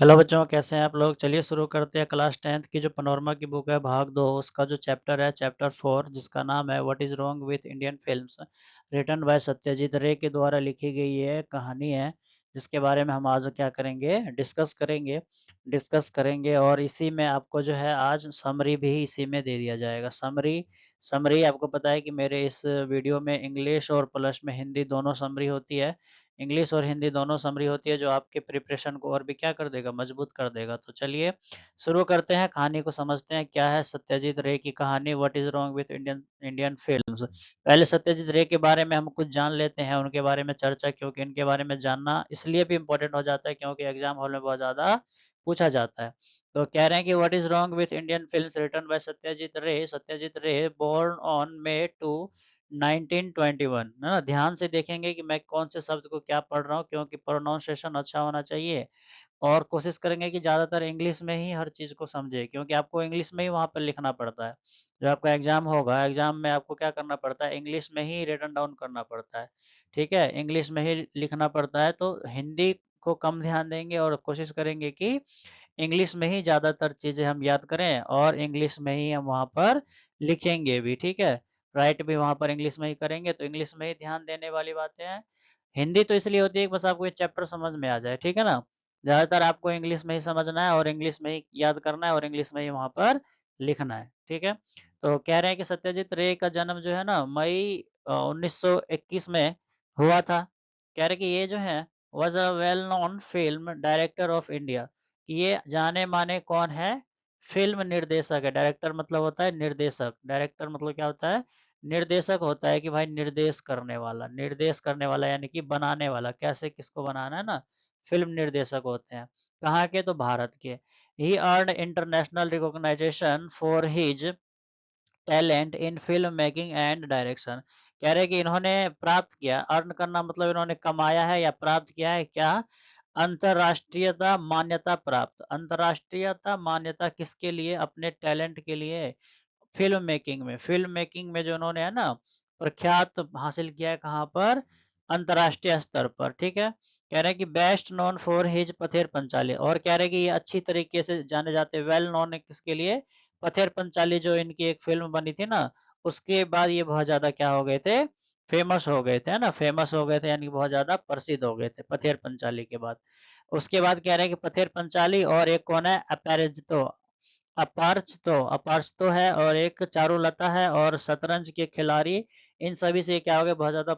Hello बच्चों, कैसे हैं आप लोग। चलिए शुरू करते हैं। क्लास 10th की जो पनोरमा की बुक है भाग 2, उसका जो चैप्टर है चैप्टर 4, जिसका नाम है what is wrong with Indian films, written by Satyajit Ray के द्वारा लिखी गई ये कहानी है, जिसके बारे में हम आज क्या करेंगे, डिस्कस करेंगे। और इसी में आपको जो है आज समरी भी इसी में दे दिया जाएगा। समरी समरी आपको पता है कि मेरे इस वीडियो में इंग्लिश और प्लस में हिंदी दोनों समरी होती है। इंग्लिश और हिंदी दोनों समरी होती है, जो आपके प्रिपरेशन को और भी क्या कर देगा, मजबूत कर देगा। तो चलिए शुरू करते हैं, कहानी को समझते हैं। क्या है सत्यजीत रे की कहानी, what is wrong with Indian Indian films. पहले सत्यजीत रे के बारे में हम कुछ जान लेते हैं, उनके बारे में चर्चा, क्योंकि इनके बारे में जानना इसलिए भी इम्पोर्टेंट हो जाता है क्योंकि एग्जाम हॉल में बहुत ज़्यादा पूछा जाता है। तो कह रहे हैं कि what is wrong with Indian films written by Satyajit Ray born on May 2 1921, है ना। ध्यान से देखेंगे कि मैं कौन से शब्द को क्या पढ़ रहा हूँ, क्योंकि प्रोनाउंसिएशन अच्छा होना चाहिए। और कोशिश करेंगे कि ज़्यादातर इंग्लिश में ही हर चीज़ को समझे, क्योंकि आपको इंग्लिश में ही वहाँ पर लिखना पड़ता है। जो आपका एग्जाम होगा, एग्जाम में आपको क्या करना पड़ता है, इंग्लिश में ही रिटन डाउन करना पड़ता है। ठीक है, इंग्लिश में ही लिखना पड़ता है। तो हिंदी को कम ध्यान देंगे और कोशिश करेंगे कि इंग्लिश में ही ज़्यादातर चीज़ें हम याद करें, और इंग्लिश में ही हम वहाँ पर लिखेंगे भी। ठीक है, राइट भी वहाँ पर इंग्लिश में ही करेंगे, तो इंग्लिश में ही ध्यान देने वाली बातें हैं। हिंदी तो इसलिए होती है कि बस आपको ये चैप्टर समझ में आ जाए। ठीक है ना, ज़्यादातर आपको इंग्लिश में ही समझना है और इंग्लिश में ही याद करना है और इंग्लिश में ही वहाँ पर लिखना है। ठीक है, तो कह रहे हैं कि सत्यजीत रे का जन्म जो है ना मई 1921 में हुआ था। कह रहे कि ये जो है was a well known film director of India. ये जाने माने कौन है, फिल्म निर्देशक है। डायरेक्टर मतलब होता है निर्देशक, डायरेक्टर मतलब क्या होता है, निर्देशक होता है कि भाई निर्देश करने वाला यानी कि बनाने वाला, कैसे किसको बनाना है ना, फिल्म निर्देशक होते हैं। कहाँ के, तो भारत के। He earn international recognisation for his talent in film making and direction. कह रहे कि इन्होंने प्राप्त किया, अर्न करना मतलब इन्होंने कमाया है या प्राप्त किया है क्या, अंतरराष्ट्रीयता मान्यता प्राप्त। अंतरराष्ट्रीयता मान्यता किसके लिए, अपने टैलेंट के लिए। फिल्म मेकिंग में जो उन्होंने है ना प्रख्यात हासिल किया है, कहाँ पर, अंतरराष्ट्रीय स्तर पर। ठीक है, कह रहे हैं कि best known for his Pather Panchali, और कह रहे हैं कि ये अच्छी तरीके से जाने जाते हैं, वेल नोन है किसके लिए, पथेर पंचाली जो इनकी एक फिल्म बनी थी ना, उसके बाद ये बहुत ज्यादा क्या हो गए थे, फेमस हो गए थे, है ना, फेमस हो गए थे यानी बहुत ज्यादा प्रसिद्ध हो गए थे पथेर पंचाली के बाद। उसके बाद कह रहे हैं कि पथेर पंचाली और एक कौन है, अपराजितो। अपार्च तो है, और एक चारुलता है, और शतरंज के खिलाड़ी। इन सभी से क्या हो गए, बहुत ज्यादा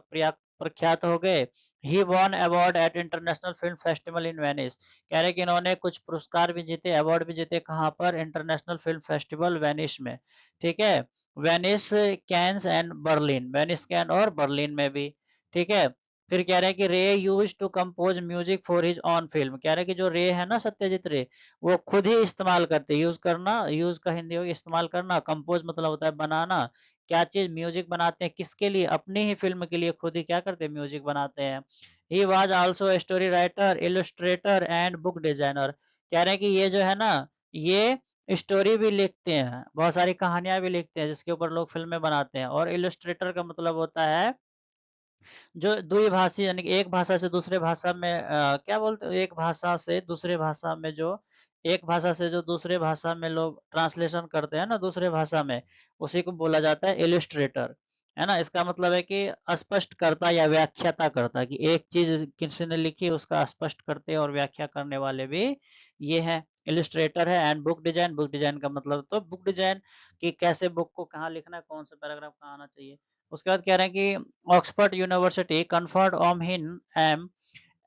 प्रख्यात हो गए। He won award at international film festival in Venice. कह रहे कि इन्होंने कुछ पुरस्कार भी जीते, अवार्ड भी जीते, कहाँ पर, इंटरनेशनल फिल्म फेस्टिवल वेनिस में। ठीक है, Venice, cans and Berlin, Venice can और बर्लिन में भी। ठीक है, फिर कह रहे हैं कि Ray use to compose music for his own film. कह रहे हैं कि जो रे है ना, सत्यजीत रे, वो खुद ही इस्तेमाल करते, यूज करना, यूज का हिंदी हो इस्तेमाल करना, कंपोज मतलब होता है बनाना। क्या चीज, म्यूजिक बनाते हैं, किसके लिए, अपनी ही फिल्म के लिए खुद ही क्या करते हैं, म्यूजिक बनाते हैं। He was also story writer, Illustrator and book designer. कह रहे हैं कि ये जो है ना, ये स्टोरी भी लिखते हैं, बहुत सारी कहानियां भी लिखते हैं जिसके ऊपर लोग फिल्में बनाते हैं। और इलस्ट्रेटर का मतलब होता है जो द्विभाषी, यानी कि एक भाषा से दूसरे भाषा में क्या बोलते हो, एक भाषा से दूसरे भाषा में जो, एक भाषा से जो दूसरे भाषा में लोग ट्रांसलेशन करते हैं ना दूसरे भाषा में, उसी को बोला जाता है इलिस्ट्रेटर। है ना, इसका मतलब है कि स्पष्ट करता या व्याख्याता करता, कि एक चीज किसी ने लिखी उसका स्पष्ट करते और व्याख्या करने वाले भी ये है, इलिस्ट्रेटर है। एंड बुक डिजाइन का मतलब, तो बुक डिजाइन कि कैसे बुक को कहाँ लिखना है, कौन सा पैराग्राफ कहाँ आना चाहिए। उसके बाद कह रहे हैं कि Oxford University conferred on him एम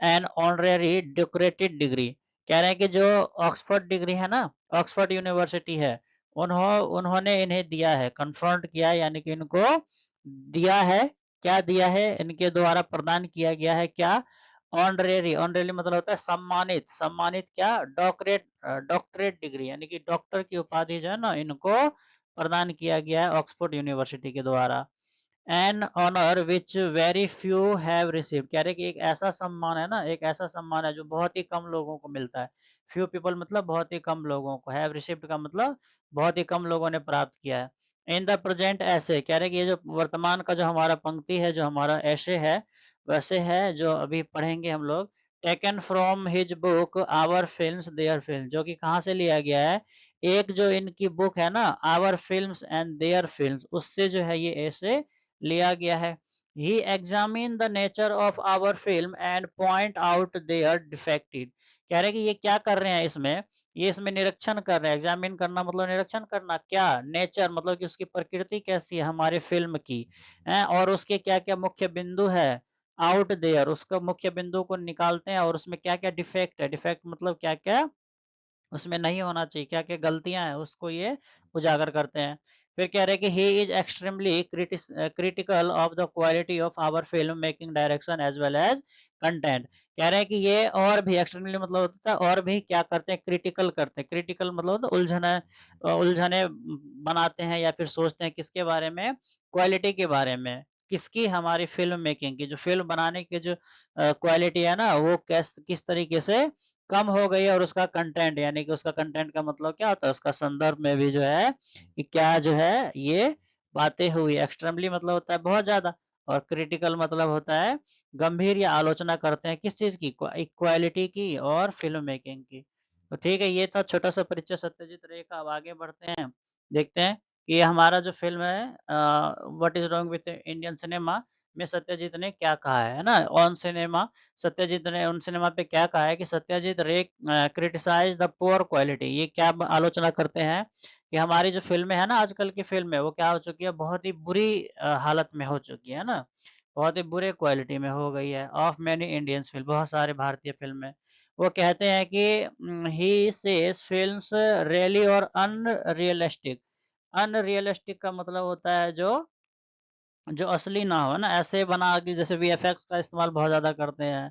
एन ऑनरेरी डेकोरेटेड डिग्री। कह रहे हैं कि जो ऑक्सफोर्ड डिग्री है ना, ऑक्सफोर्ड यूनिवर्सिटी है, उन्होंने इन्हें दिया है, कन्फर्ड किया है, यानी कि इनको दिया है। क्या दिया है, इनके द्वारा प्रदान किया गया है क्या, ऑनरेरी, ऑनरेरी मतलब होता है सम्मानित, सम्मानित क्या, डॉक्टरेट डिग्री, यानी कि डॉक्टर की उपाधि जो है ना, इनको प्रदान किया गया है ऑक्सफोर्ड यूनिवर्सिटी के द्वारा। An honour which very few have received. कह रहे कि एक ऐसा सम्मान है ना, एक ऐसा सम्मान है जो बहुत ही कम लोगों को मिलता है। फ्यू पीपल मतलब बहुत ही कम लोगों को, हैव रिसीव्ड का मतलब बहुत ही कम लोगों ने प्राप्त किया है। इन द प्रेजेंट ऐसे, कह रहे कि ये जो वर्तमान का जो हमारा पंक्ति है, जो हमारा ऐसे है, वैसे है जो अभी पढ़ेंगे हम लोग। Taken from his book our films their film, जो कि कहाँ से लिया गया है, एक जो इनकी बुक है ना our films and their films, उससे जो है ये ऐसे लिया गया है। He examine the nature of our film and point out their defected, कह रहे हैं कि ये क्या कर रहे हैं इसमें, ये इसमें निरीक्षण कर रहे हैं, एग्जामिन करना मतलब निरीक्षण करना, क्या नेचर मतलब कि उसकी प्रकृति कैसी है हमारे फिल्म की है, और उसके क्या क्या मुख्य बिंदु है, आउट देयर उसका मुख्य बिंदु को निकालते हैं, और उसमें क्या क्या डिफेक्ट है, डिफेक्ट मतलब क्या क्या उसमें नहीं होना चाहिए, क्या क्या गलतियां हैं उसको ये उजागर करते हैं। फिर कह रहे हैं कि he is extremely critical of the quality of our film making direction as well as content, कह रहे हैं कि ये और भी एक्सट्रीमली मतलब होता है और भी क्या करते हैं, क्रिटिकल करते हैं, क्रिटिकल मतलब होता है उलझने उलझने बनाते हैं या फिर सोचते हैं किसके बारे में, क्वालिटी के बारे में, किसकी, हमारी फिल्म मेकिंग की, जो फिल्म बनाने की जो क्वालिटी है ना वो किस तरीके से कम हो गई है, और उसका कंटेंट यानी कि उसका कंटेंट का मतलब क्या होता है, उसका संदर्भ में भी जो है कि क्या जो है ये बातें हुई, एक्सट्रीमली मतलब होता है बहुत ज्यादा, और क्रिटिकल मतलब होता है गंभीर या आलोचना करते हैं किस चीज की, इक्वालिटी की और फिल्म मेकिंग की। तो ठीक है, ये था छोटा सा परिचय सत्यजीत रे का। अब आगे बढ़ते हैं, देखते हैं कि ये हमारा जो फिल्म है what is wrong with Indian cinema में सत्यजीत ने क्या कहा है ना, ऑन सिनेमा सत्यजीत ने उन सिनेमा पे क्या कहा है कि सत्यजीत रे क्रिटिसाइज द पुअर क्वालिटी, ये क्या आलोचना करते हैं कि हमारी जो फिल्में है ना आजकल की फिल्में वो क्या हो चुकी है, बहुत ही बुरी हालत में हो चुकी है ना, बहुत ही बुरे क्वालिटी में हो गई है, ऑफ मैनी इंडियंस फिल्म, बहुत सारे भारतीय फिल्में। वो कहते हैं कि ही सेज फिल्म्स रियली और अनरियलिस्टिक, अनरियलिस्टिक का मतलब होता है जो जो असली ना हो ना, ऐसे बना कि जैसे वीएफएक्स का इस्तेमाल बहुत ज्यादा करते हैं,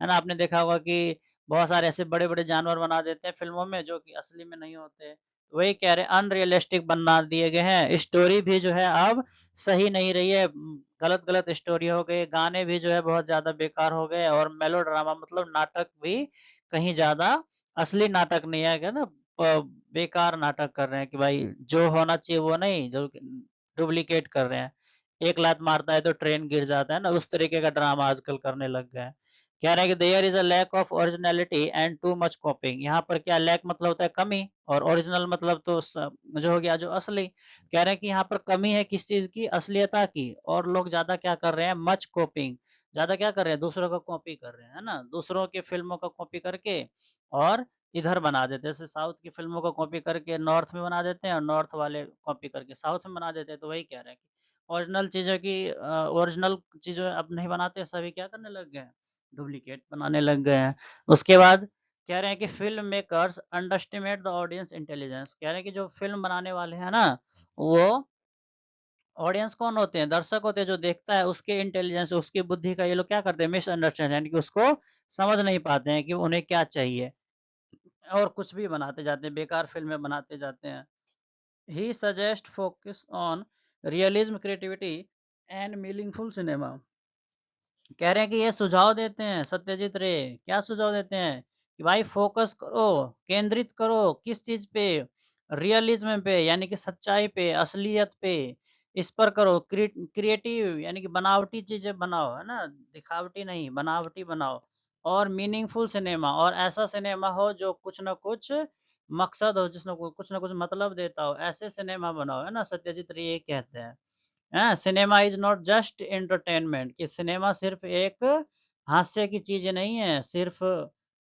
है ना, आपने देखा होगा कि बहुत सारे ऐसे बड़े बड़े जानवर बना देते हैं फिल्मों में जो कि असली में नहीं होते, तो वही कह रहे हैं अनरियलिस्टिक बना दिए गए हैं, स्टोरी भी जो है अब सही नहीं रही है, गलत गलत स्टोरी हो गई, गाने भी जो है बहुत ज्यादा बेकार हो गए, और मेलो ड्रामा मतलब नाटक भी कहीं ज्यादा असली नाटक नहीं है, क्या ना बेकार नाटक कर रहे हैं कि भाई जो होना चाहिए वो नहीं, जो डुप्लीकेट कर रहे हैं, एक लात मारता है तो ट्रेन गिर जाता है ना, उस तरीके का ड्रामा आजकल करने लग गए हैं। कह रहे हैं कि there is a lack of originality and too much copying, यहाँ पर क्या लैक मतलब होता है कमी, और ओरिजिनल मतलब तो जो हो गया जो असली, कह रहे हैं कि यहाँ पर कमी है किस चीज की, असलियता की, और लोग ज्यादा क्या कर रहे हैं, मच कॉपिंग, ज्यादा क्या कर रहे हैं, दूसरों का कॉपी कर रहे हैं, है ना, दूसरों के फिल्मों का कॉपी करके और इधर बना देते हैं, जैसे साउथ की फिल्मों को कॉपी करके नॉर्थ में बना देते हैं, और नॉर्थ वाले कॉपी करके साउथ में बना देते हैं, तो वही कह रहे हैं कि ओरिजिनल चीज़ों की ओरिजिनल चीज़ें अब नहीं बनाते, सभी क्या करने लग गए हैं, डुप्लीकेट बनाने लग गए हैं। उसके बाद कह रहे हैं कि film makers underestimate the audience intelligence, कह रहे हैं कि जो फ़िल्म बनाने वाले हैं ना, वो ऑडियंस कौन होते हैं, दर्शक होते हैं, जो देखता है उसके इंटेलिजेंस, उसकी बुद्धि का ये लोग क्या करते हैं, मिसअंडरस्टैंड, यानी कि उसको समझ नहीं पाते हैं कि उन्हें क्या चाहिए, और कुछ भी बनाते जाते हैं, बेकार फ़िल्में बनाते जाते हैं। He suggest focus on realism, creativity and meaningful cinema, कह रहे हैं कि ये सुझाव देते हैं सत्यजीत रे, क्या सुझाव देते हैं कि भाई फोकस करो, केंद्रित करो किस चीज पे, रियलिज्म पे यानी कि सच्चाई पे, असलियत पे, इस पर करो, क्रिएटिव यानी कि बनावटी चीजें बनाओ, है ना, दिखावटी नहीं, बनावटी बनाओ, और मीनिंगफुल सिनेमा, और ऐसा सिनेमा हो जो कुछ ना कुछ मकसद हो, जिसमें कुछ ना कुछ मतलब देता हो, ऐसे सिनेमा बनाओ, है ना, सत्यजीत रे ये कहते हैं। हाँ, cinema is not just entertainment, कि सिनेमा सिर्फ एक हास्य की चीज नहीं है, सिर्फ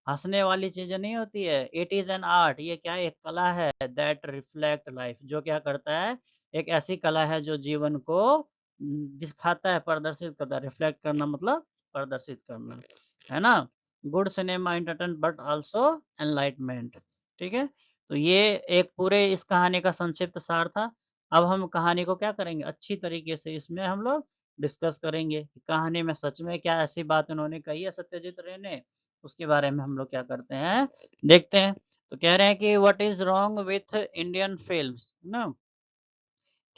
हंसने वाली चीज नहीं होती है, इट इज एन आर्ट, ये क्या है, एक कला है, दैट रिफ्लेक्ट लाइफ, जो क्या करता है, एक ऐसी कला है जो जीवन को दिखाता है, प्रदर्शित करता है, रिफ्लेक्ट करना मतलब प्रदर्शित करना, है ना, good cinema entertain but also enlightenment, ठीक है। तो ये एक पूरे इस कहानी का संक्षिप्त सार था। अब हम कहानी को क्या करेंगे, अच्छी तरीके से इसमें हम लोग डिस्कस करेंगे कि कहानी में सच में क्या ऐसी बात उन्होंने कही है सत्यजीत रे ने, उसके बारे में हम लोग क्या करते हैं, देखते हैं। तो कह रहे हैं कि what is wrong with Indian films ना,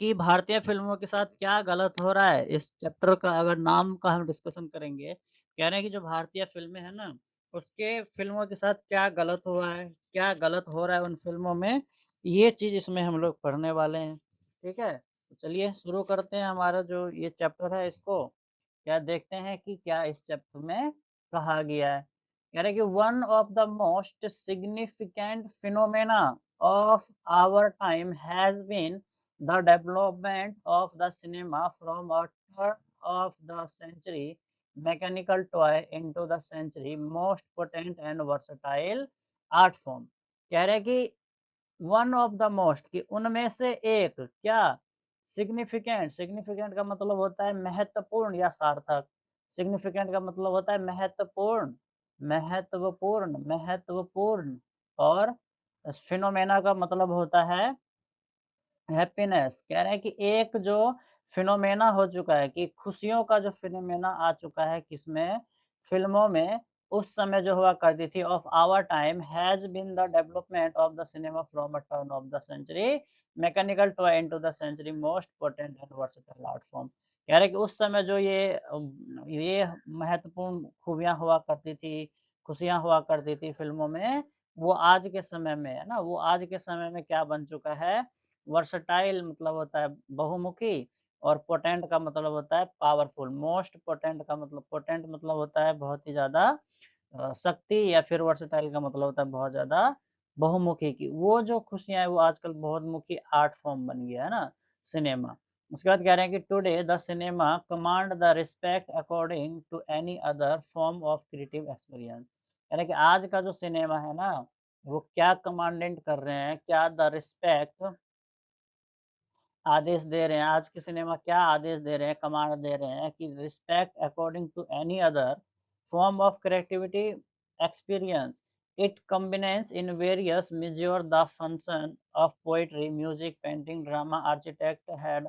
कि भारतीय फिल्मों के साथ क्या गलत हो रहा है, इस चैप्टर का अगर नाम का हम डिस्कशन करेंगे, कह रहे हैं कि जो भारतीय फिल्में हैं ना, उसके फिल्मों के साथ क्या गलत हुआ है, क्या गलत हो रहा है उन फिल्मों में, ये चीज इसमें हम लोग पढ़ने वाले हैं, ठीक है। तो चलिए शुरू करते हैं, हमारा जो ये चैप्टर है इसको क्या देखते हैं कि क्या इस चैप्टर में कहा गया है। कह रहे कि one of the most significant phenomena of our time has been the development of the cinema from a turn of the century mechanical toy into the century most potent and versatile art form. कह रहे कि one of the most कि उनमें से एक क्या significant, significant का मतलब होता है महत्वपूर्ण या सार्थक, सिग्निफिकेंट का मतलब होता है महत्वपूर्ण, महत्वपूर्ण, महत्वपूर्ण, और फिनोमेना का मतलब होता है हैप्पीनेस। कह रहे हैं कि एक जो फिनोमेना हो चुका है कि खुशियों का जो फिनोमेना आ चुका है किसमें, फिल्मों में, उस समय जो हुआ करती थी of our time has been the development of the cinema from a turn of the century mechanical toy into the century most potent and versatile art form. कह रहे कि उस समय जो ये महत्वपूर्ण खूबियां हुआ करती थी, खुशियां हुआ करती थी फिल्मों में, वो आज के समय में है ना, वो आज के समय में क्या बन चुका है, वर्सटाइल मतलब होता है बहुमुखी, और पोटेंट का मतलब होता है पावरफुल। मोस्ट पोटेंट का मतलब, पोटेंट मतलब होता है बहुत ही ज़्यादा शक्ति, या फिर वर्सटाइल का मतलब होता है बहुत ज़्यादा बहुमुखी की। वो जो खुशियाँ हैं वो आजकल बहुमुखी आर्ट फॉर्म बन गया है ना, सिनेमा। उसके बाद कह रहे हैं कि today the cinema command the respect according to any other form of creative experience. यानी कि आज का जो सिनेमा है ना, वो क्या कमांडेंट कर रहे हैं, क्या द रिस्पेक्ट आदेश दे रहे हैं, आज के सिनेमा क्या आदेश दे रहे हैं, कमांड दे रहे हैं कि respect according to any other form of creativity experience, it combines in various measure the function of poetry, music, painting, drama, architect had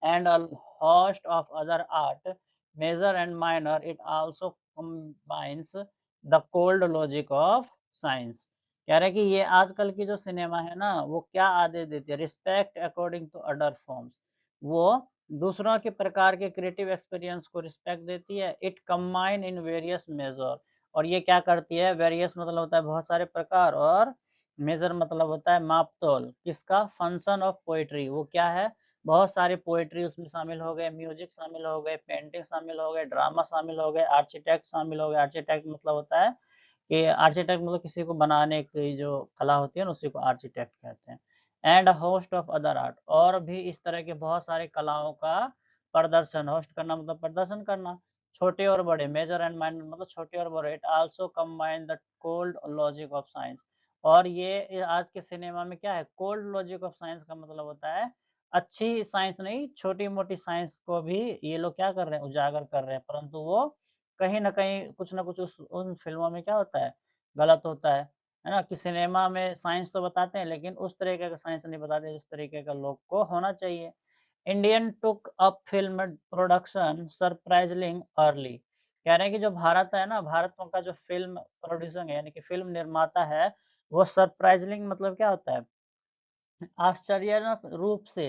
and a host of other art major and minor. It also combines the cold logic of science। कह रहे हैं कि ये आजकल की जो cinema है ना, वो क्या आदेश देती है, respect according to other forms, वो दूसरों के प्रकार के क्रिएटिव एक्सपीरियंस को रिस्पेक्ट देती है। It combine in various major, और ये क्या करती है, वेरियस मतलब होता है बहुत सारे प्रकार, और मेजर मतलब होता है मापतोल, किसका, फंक्शन ऑफ पोइट्री, वो क्या है, बहुत सारे पोइट्री उसमें शामिल हो गए, म्यूजिक शामिल हो गए, पेंटिंग शामिल हो गए, ड्रामा शामिल हो गए, आर्किटेक्ट शामिल हो गए। आर्किटेक्ट मतलब होता है कि आर्किटेक्ट मतलब किसी को बनाने की जो कला होती है ना, उसी को आर्किटेक्ट कहते हैं। And host of other art, और भी इस तरह के बहुत सारे कलाओं का प्रदर्शन, होस्ट करना मतलब प्रदर्शन करना, छोटे और बड़े, मेजर एंड माइनर मतलब छोटे और बड़े। It also combine the cold logic of science, और ये आज के सिनेमा में क्या है, कोल्ड लॉजिक ऑफ साइंस का मतलब होता है अच्छी साइंस नहीं, छोटी मोटी साइंस को भी ये लोग क्या कर रहे हैं, उजागर कर रहे हैं, परंतु वो कहीं न कहीं कुछ न कुछ उस उन फ़िल्मों में क्या होता है, गलत होता है ना? कि सिनेमा में साइंस तो बताते हैं, लेकिन उस तरीके का साइंस नहीं बताते जिस तरीके का लोग को होना चाहिए। इंडियन टूक up film production surprising early. कह रहे हैं कि जो भारत है ना, भारत का जो फ़िल्म प्रोड्यूसिंग है, यानी कि फ़िल्म निर्माता है, वो सरप्राइज़िंग मतलब क्या होता है? आश्चर्यजनक रूप से,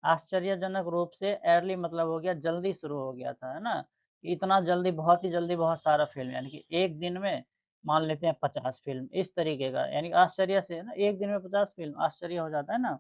आश्चर्यजनक रूप से अर्ली मतलब हो गया जल्दी शुरू हो गया था, है ना? इतना जल्दी, बहुत ही जल्दी बहुत सारा फ़िल्म, यानी कि एक दिन में मान लेते हैं 50 फ़िल्म, इस तरीके का, यानी कि आश्चर्य से ना, एक दिन में 50 फ़िल्म, आश्चर्य हो जाता है ना?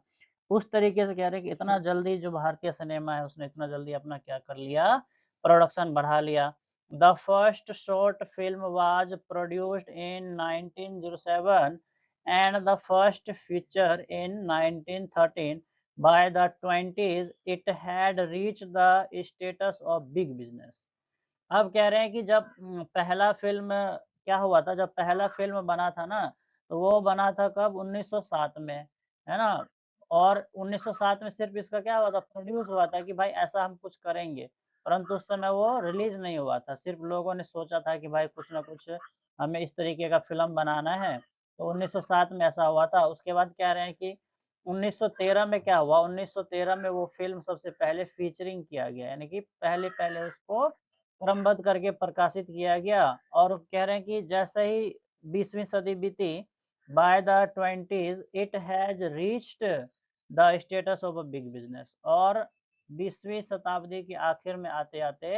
उस तरीके से कह रहे हैं कि इतना जल्दी जो भारतीय सिनेमा है, उसने इतना जल्दी अपना क्या कर लिया, प्रोडक्शन बढ़ा लिया। The first short film was produced in 1907 and the first feature in 1913. By the 20s, it had reached the status of big business। अब कह रहे हैं कि जब पहला फ़िल्म क्या हुआ था, जब पहला फ़िल्म बना था ना, तो वो बना था कब, 1907 में, है ना? और 1907 में सिर्फ़ इसका क्या हुआ था, प्रोड्यूस हुआ था कि भाई ऐसा हम कुछ करेंगे, परंतु उस समय वो रिलीज़ नहीं हुआ था। सिर्फ़ लोगों ने सोचा था कि भाई कुछ न कुछ हमें इस तरीके का फ़िल्म बनाना है, तो 1907 में ऐसा हुआ था। उसके बाद कह रहे हैं कि 1913 में क्या हुआ, 1913 में वो फ़िल्म सबसे पहले फ़ीचरिंग किया गया, यानी कि पहले-पहले उसको क्रमबद्ध करके प्रकाशित किया गया। और कह रहे हैं कि जैसे ही 20वीं सदी बीती, by the 20s it has reached the status of a big business, और 20वीं शताब्दी के आखिर में आते-आते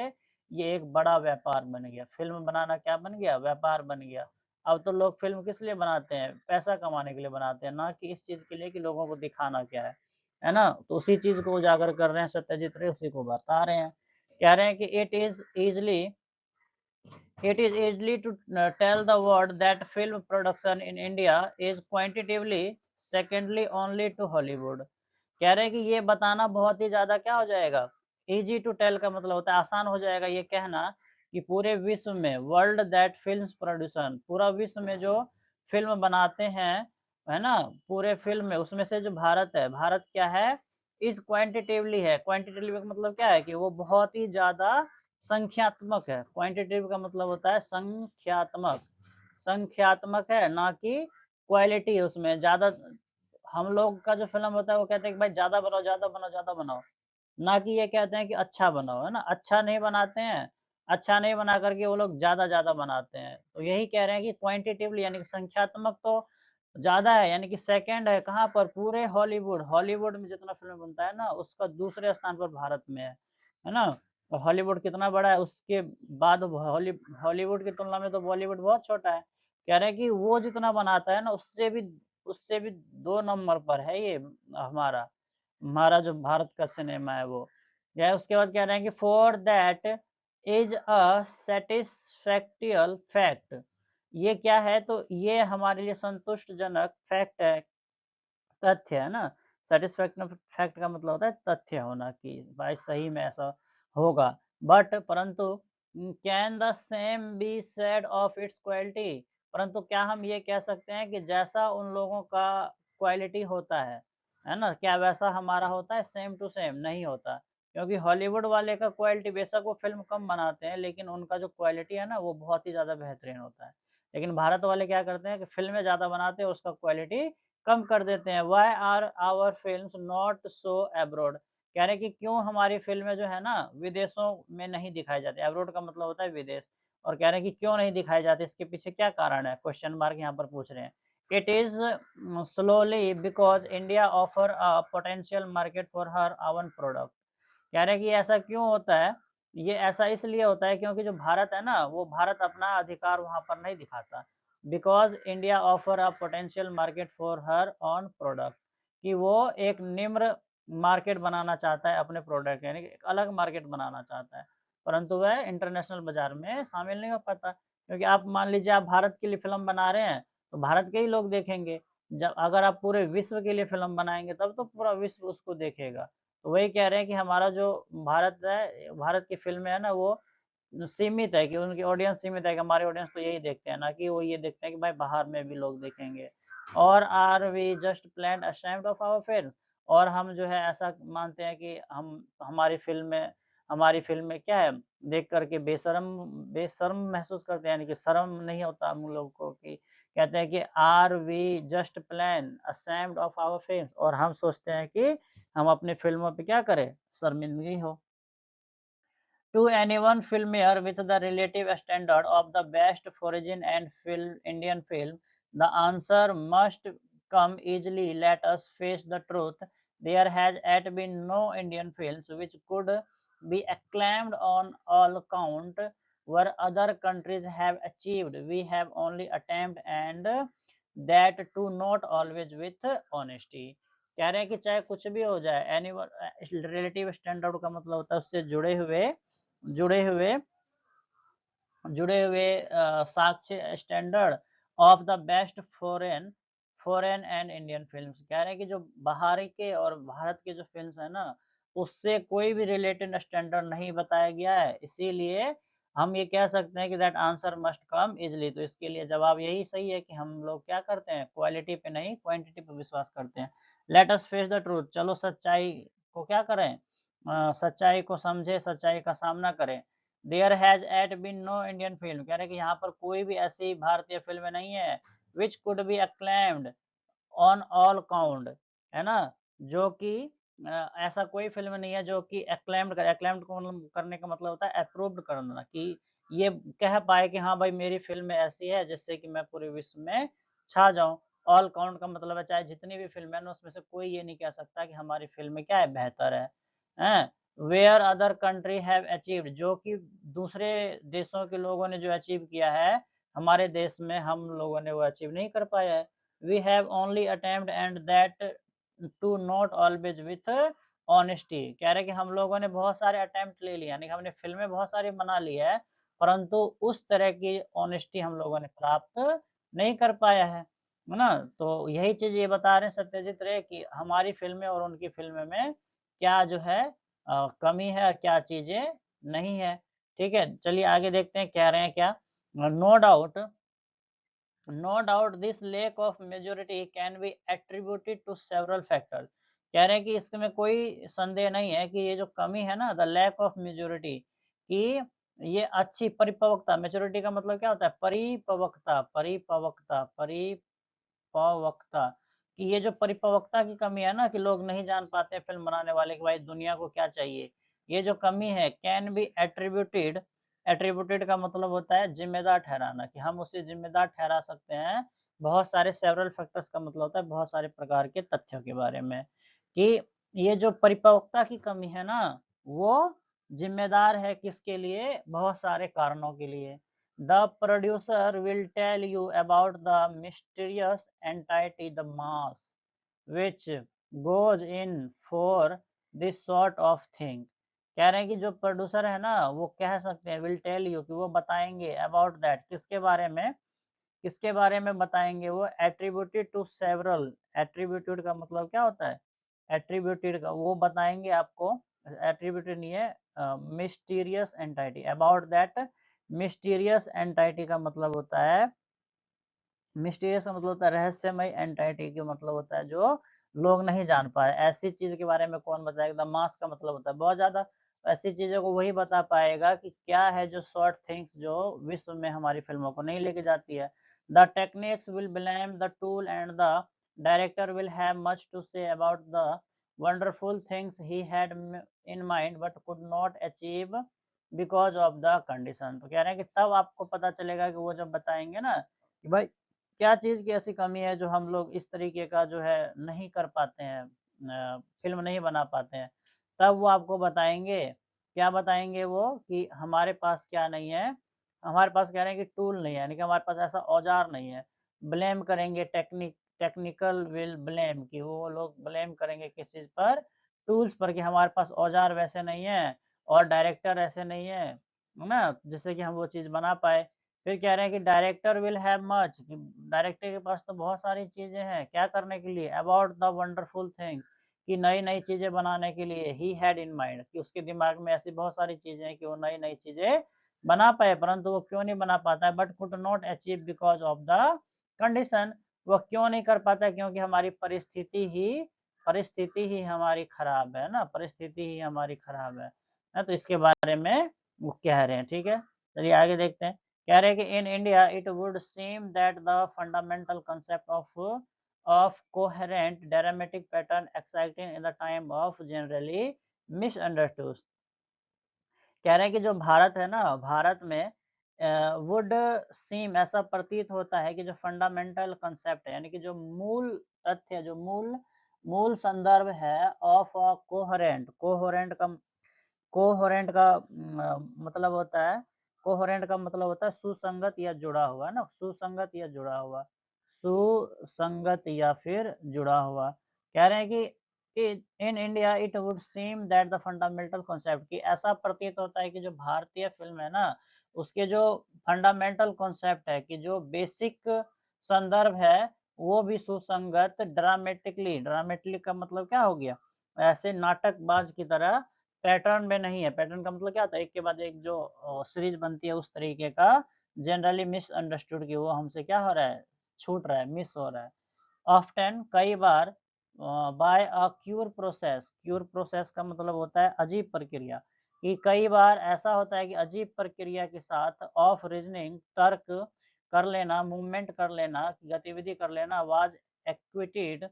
ये एक बड़ा व्यापार बन गया। फ़िल्म बनाना क्या बन गया, व्यापार बन गया। अब तो लोग फ़िल्म किस लिए बनाते हैं? पैसा कमाने के लिए बनाते हैं, ना कि इस चीज़ के लिए कि लोगों को दिखाना क्या है ना? तो उसी चीज़ को उजागर कर रहे हैं, सत्यजीत रे उसी को बता रहे हैं। कह रहे हैं कि it is easily It is easy to tell the world that film production in India is quantitatively secondly only to Hollywood. कह रहे हैं कि ये बताना बहुत ही ज़्यादा क्या हो जाएगा, ईज़ी टू टेल का मतलब होता है आसान हो जाएगा ये कहना कि पूरे विश्व में वर्ल्ड दैट फ़िल्म्स प्रोडक्शन, पूरा विश्व में जो फ़िल्म बनाते हैं, है ना? पूरे फ़िल्म में उसमें से जो भारत है, भारत क्या है? इज़ क्वांटिटेटिवली है। क्वांटिटेटिव का मतलब क्या है कि वो बहुत ही ज़्यादा संख्यात्मक है। क्वांटिटेटिव का मतलब होता है संख्यात्मक, संख्यात्मक है ना कि क्वालिटी उसमें ज़्यादा। हम लोग का जो फ़िल्म होता है वो कहते हैं कि भाई ज़्यादा बनाओ, ज़्यादा बनाओ, ज़्यादा बनाओ। ना कि ये कहते हैं कि अच्छा बनाओ, है ना? अच्छा नहीं बनाते हैं, अच्छा नहीं बना कर के वो लोग ज़्यादा-ज़्यादा बनाते हैं। तो यही कह रहे हैं कि क्वांटिटेटिवली यानी कि संख्यात्मक तो ज़्यादा है, यानी कि सेकंड है कहाँ पर? पूरे हॉलीवुड, हॉलीवुड में जितना फ़िल्म बनता है ना, उसका दूसरे स्थान पर भारत में है ना? और हॉलीवुड कितना बड़ा है, उसके बाद हॉलीवुड की तुलना में तो बॉलीवुड बहुत छोटा है। कह रहे हैं कि वो जितना बनाता है ना, उससे भी 2 नंबर पर है ये हमारा। हमारा जो भारत का सिनेमा है वो। या उसके बाद कह रहे हैं कि for that is a satisfactial fact. ये क्या है? तो ये हमारे लिए संतुष्टजनक फैक्ट है, तथ्य है ना? सैटिस्फैक्ट फैक्ट का मतलब होता है तथ्य होना कि भाई सही में ऐसा होगा। बट परंतु can the same be said of its quality? परंतु क्या हम ये कह सकते हैं कि जैसा उन लोगों का क्वालिटी होता है ना? क्या वैसा हमारा होता है सेम टू सेम? नहीं होता। क्योंकि हॉलीवुड वाले का क्वालिटी बेशक वो फ़िल्म कम बनाते हैं, लेकिन उनका जो क्वालिटी है ना, वो बहुत ही ज़्यादा बेहतरीन होता है। लेकिन भारत वाले क्या करते हैं कि फ़िल्में ज़्यादा बनाते हैं, उसका क्वालिटी कम कर देते हैं। Why are our films not so abroad? कह रहे हैं कि क्यों हमारी फ़िल्में जो है ना विदेशों में नहीं दिखाई जाती? अब्रॉड का मतलब होता है विदेश। और कह रहे हैं कि क्यों नहीं दिखाई जाती? इसके पीछे क्या कारण है? क्वेश्चन मार्क यहाँ पर पूछ रहे हैं। It is slowly because India offer a potential market for her oven product. कह रहे हैं कि ऐसा क्यों होता है? ये ऐसा इसलिए होता है क्योंकि जो भारत है ना, वो भारत अपना अधिकार वहाँ पर नहीं दिखाता। Because India offer a potential market for her own product, कि वो एक निम्न मार्केट बनाना चाहता है अपने प्रोडक्ट, यानी कि एक अलग मार्केट बनाना चाहता है। परंतु वह इंटरनेशनल बाज़ार में शामिल नहीं हो पाता। क्योंकि आप मान लीजिए आप भारत के लिए फ़िल्म बना रहे हैं, तो भारत के ही लोग देखेंगे। जब अगर आप पूरे विश्व के लिए फ़िल्म बनाएँगे तब तो पूरा विश्व उसको देखेगा। तो वही कह रहे हैं कि हमारा जो भारत है, भारत की फ़िल्में है ना वो सीमित है, कि उनकी ऑडियंस सीमित है, कि हमारे ऑडियंस तो यही देखते हैं ना कि वो ये देखते हैं कि भाई बाहर में भी लोग देखेंगे। और are we just plain ashamed of our film? और हम जो है ऐसा मानते हैं कि हम हमारी फ़िल्म में क्या है, देख कर के बेशर्म बेशर्म महसूस करते हैं, यानी कि शर्म नहीं होता हम लोग को, कि कहते हैं कि are we just plain ashamed of our film? और हम सोचते हैं कि हम अपनी फ़िल्मों पे क्या करें, शर्मिंदगी हो। To anyone familiar with the relative standard of the best foreign and Indian film, the answer must come easily. Let us face the truth. There has yet been no Indian films which could be acclaimed on all count where other countries have achieved. We have only attempted, and that too not always with honesty. कह रहे हैं कि चाहे कुछ भी हो जाए, any relative standard का मतलब होता है उससे जुड़े हुए जुड़े हुए साक्ष्य standard of the best foreign and Indian films. कह रहे हैं कि जो बाहर के और भारत के जो फिल्म्स है ना, उससे कोई भी रिलेटेड स्टैंडर्ड नहीं बताया गया है। इसीलिए हम ये कह सकते हैं कि that answer must come easily. तो इसके लिए जवाब यही सही है कि हम लोग क्या करते हैं, क्वालिटी पे नहीं क्वांटिटी पे विश्वास करते हैं। Let us face the truth, चलो सच्चाई को क्या करें, सच्चाई को समझे, सच्चाई का सामना करें। There has yet been no Indian film, कह रहे हैं कि यहाँ पर कोई भी ऐसी भारतीय फ़िल्में नहीं है which could be acclaimed on all count, है ना? जो कि ऐसा कोई फ़िल्म नहीं है जो कि एक्लेम्ड को मतलब करने का मतलब होता है अप्रूव्ड करना, कि ये कह पाए कि हाँ भाई मेरी फ़िल्म ऐसी है जिससे कि मैं पूरे विश्व में छा जाऊँ। ऑल काउंट का मतलब है चाहे जितनी भी फ़िल्में हैं ना उसमें से कोई ये नहीं कह सकता कि हमारी फ़िल्म क्या है, बेहतर है। हैं? Where other country have achieved, जो कि दूसरे देशों के लोगों ने जो अचीव किया है, हमारे देश में हम लोगों ने वो अचीव नहीं कर पाया है। We have only attempt and that too not always with honesty. कह रहे हैं कि हम लोगों ने बहुत सारे अटेम्प्ट ले लिए, यानी कि हमने फ़िल्में बहुत सारी बना ली है, परंतु उस तरह की ऑनेस्टी हम लोगों ने प्राप्त नहीं कर पाया है ना? तो यही चीज़ ये बता रहे हैं सत्यजीत रे कि हमारी फ़िल्में और उनकी फ़िल्में में क्या जो है कमी है और क्या चीज़ें नहीं है। ठीक है? चलिए आगे देखते हैं कह रहे हैं क्या? No doubt this lack of majority can be attributed to several factors. कह रहे हैं कि इसमें कोई संदेह नहीं है कि ये जो कमी है ना द लैक ऑफ मेजॉरिटी कि ये अच्छी परिपक्वता मेच्योरिटी का मतलब क्या होता है? परिपक्वता परिपक्वता परिपक्वता कि ये जो परिपक्वता की कमी है ना कि लोग नहीं जान पाते फ़िल्म बनाने वाले कि भाई दुनिया को क्या चाहिए। ये जो कमी है कैन बी एट्रिब्यूटेड एट्रिब्यूटेड का मतलब होता है ज़िम्मेदार ठहराना कि हम उसे ज़िम्मेदार ठहरा सकते हैं, बहुत सारे सेवरल फैक्टर्स का मतलब होता है बहुत सारे प्रकार के तथ्यों के बारे में, कि ये जो परिपक्वता की कमी है ना, वो ज़िम्मेदार है किसके लिए? बहुत सारे कारणों के लिए। The producer will tell you about the mysterious entity, the mass, which goes in for this sort of thing. कह रहे हैं कि जो प्रोड्यूसर है ना, वो कह सकते हैं, will tell you कि वो बताएँगे about that किसके बारे में? किसके बारे में बताएँगे वो? एट्रिब्यूटेड टू सेवरल एट्रिब्यूटेड का मतलब क्या होता है? एट्रिब्यूटेड का वो बताएँगे आपको एट्रिब्यूटेड नहीं है mysterious entity about that mysterious entity का मतलब होता है मिस्टीरियस का मतलब होता है रहस्यमय एंटिटी का मतलब होता है जो लोग नहीं जान पाए ऐसी चीज के बारे में कौन बताएगा मास का मतलब होता है बहुत ज्यादा ऐसी चीजों को वही बता पाएगा कि क्या है जो शॉर्ट थिंग्स जो विश्व में हमारी फिल्मों को नहीं लेके जाती है the techniques will blame the tool and the director will have much to say about the wonderful things he had in mind but could not achieve because of the condition तो कह रहे हैं कि तब आपको पता चलेगा कि वो जब बताएंगे ना कि भाई क्या चीज़ की ऐसी कमी है जो हम लोग इस तरीके का जो है नहीं कर पाते हैं फ़िल्म नहीं बना पाते हैं। तब वो आपको बताएँगे, क्या बताएँगे वो कि हमारे पास क्या नहीं है, हमारे पास कह रहे हैं कि टूल नहीं है, यानी कि हमारे पास ऐसा औज़ार नहीं है। ब्लेम करेंगे टेक्निकल विल ब्लेम कि वो लोग ब्लेम करेंगे किस चीज़ पर? टूल्स पर कि हमारे पास औज़ार वैसे नहीं है और डायरेक्टर ऐसे नहीं है ना? जिससे कि हम वो चीज़ बना पाएँ। फिर कह रहे हैं कि डायरेक्टर विल हैव मच कि डायरेक्टर के पास तो बहुत सारी चीज़ें हैं, क्या करने के लिए? अबाउट द वंडरफुल थिंग्स कि नई-नई चीज़ें बनाने के लिए ही हैड इन माइंड कि उसके दिमाग में ऐसी बहुत सारी चीज़ें हैं कि वो नई-नई चीज़ें बना पाए, परंतु वो क्यों नहीं बना पाता है? But could not achieve because of the condition वो क्यों नहीं कर पाता है? क्योंकि हमारी परिस्थिति ही हमारी खराब है ना, परिस्थिति ही हमारी खराब है। तो इसके बारे में वो कह रहे हैं, ठीक है? चलिए आगे देखते हैं। कह रहे हैं कि in India it would seem that the fundamental concept of coherent dramatic pattern exciting in the time of generally misunderstood कह रहे हैं कि जो भारत है ना भारत में वुड सीम ऐसा प्रतीत होता है कि जो फंडामेंटल कांसेप्ट है यानी कि जो मूल तथ्य जो मूल मूल संदर्भ है ऑफ कोहेरेंट कोहेरेंट का मतलब होता है कोहेरेंट का मतलब होता है सुसंगत या जुड़ा हुआ ना सुसंगत या जुड़ा हुआ सुसंगत या फिर जुड़ा हुआ कह रहे हैं कि in India it would seem that the fundamental concept कि ऐसा प्रतीत होता है कि जो भारतीय फिल्म है ना उसके जो फंडामेंटल कॉन्सेप्ट है कि जो बेसिक संदर्भ है वो भी सुसंगत ड्रामेटिकली का मतलब क्या हो गया ऐसे नाटकबाज की तरह पैटर्न में नहीं है पैटर्न का मतलब क्या होता है एक के बाद एक जो सीरीज बनती है उस तरीके का जनरली मिसअंडरस्टूड की वो हमसे क्या हो रहा है छूट रहा है मिस हो रहा है ऑफ्टन कई बार बाय अ क्यूर प्रोसेस का मतलब होता है अजीब प्रक्रिया कि कई बार ऐसा होता है कि अजीब प्रक्रिया के साथ ऑफ रीजनिंग तर्क कर लेना मूवमेंट कर लेना गतिविधि कर लेना was acquitted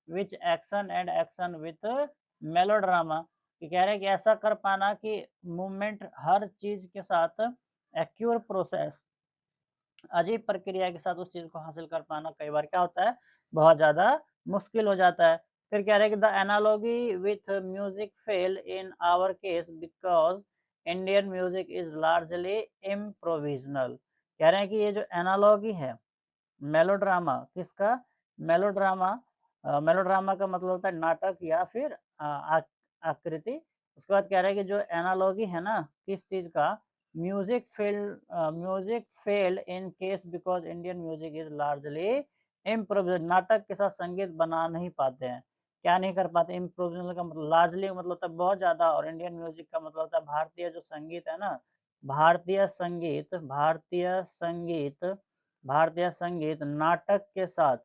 which action with melodrama कि कह रहे हैं कि ऐसा कर पाना कि मूवमेंट हर चीज के साथ एक्यूर प्रोसेस अजीब प्रक्रिया के साथ उस चीज को हासिल कर पाना कई बार क्या होता है बहुत ज्यादा मुश्किल हो जाता है फिर कह रहे हैं कि the analogy with music fail in our case because Indian music is largely improvisional कह रहे हैं कि ये जो एनालॉगी है मेलोड्रामा किसका मेलोड्रामा मेलोड्रामा का मतलब होता है नाटक या फिर आकृति उसके बाद कह रहे हैं कि जो एनालॉगी है ना किस चीज का music failed in case because Indian music is largely improvision. नाटक के साथ संगीत बना नहीं पाते हैं, क्या नहीं कर पाते, इम्प्रोविजनल का मतलब लार्जली मतलब होता है बहुत ज्यादा, और इंडियन म्यूजिक का मतलब होता है भारतीय जो संगीत है ना, भारतीय संगीत, भारतीय संगीत नाटक के साथ